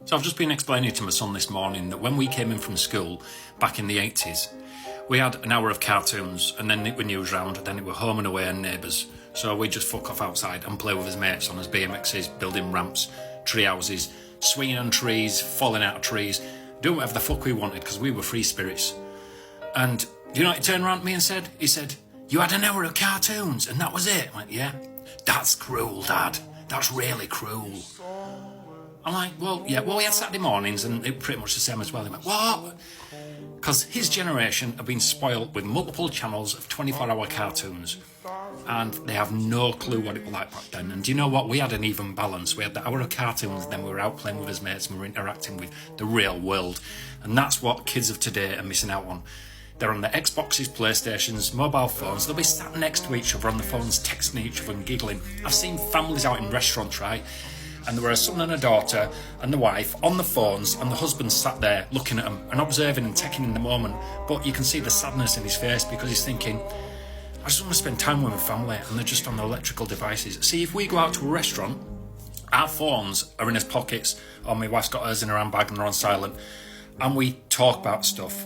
So I've just been explaining to my son this morning that when we came in from school back in the 80s, we had an hour of cartoons and then it were news round, then it were home and away and neighbours. So we'd just fuck off outside and play with his mates on his BMXs, building ramps, tree houses, swinging on trees, falling out of trees, doing whatever the fuck we wanted because we were free spirits. And do you know what he turned around to me and said? He said, "You had an hour of cartoons and that was it?" I went, "Yeah." "That's cruel, Dad. That's really cruel." I'm like, well, yeah, we had Saturday mornings and it was pretty much the same as well. He went, "What?" Because his generation have been spoilt with multiple channels of 24-hour cartoons and they have no clue what it was like back then. And do you know what? We had an even balance. We had the hour of cartoons, then we were out playing with his mates and we were interacting with the real world. And that's what kids of today are missing out on. They're on their Xboxes, PlayStations, mobile phones. They'll be sat next to each other on the phones, texting each other and giggling. I've seen families out in restaurants, right? And there were a son and a daughter and the wife on the phones and the husband sat there looking at them and observing and taking in the moment. But you can see the sadness in his face because he's thinking, I just want to spend time with my family and they're just on the electrical devices. See, if we go out to a restaurant, our phones are in his pockets or my wife's got hers in her handbag and they're on silent and we talk about stuff.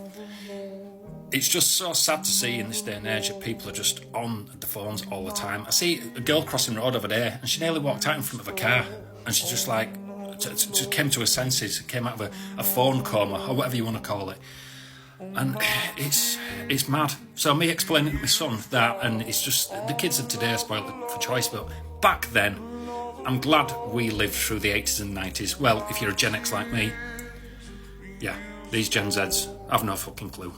It's just so sad to see in this day and age that people are just on the phones all the time. I see a girl crossing the road over there and she nearly walked out in front of a car and she just like, just came to her senses, came out of a phone coma or whatever you want to call it. And it's mad. So me explaining to my son that, and it's just, the kids of today are spoiled for choice, but back then, I'm glad we lived through the 80s and 90s. Well, if you're a Gen X like me, yeah, these Gen Zs have no fucking clue.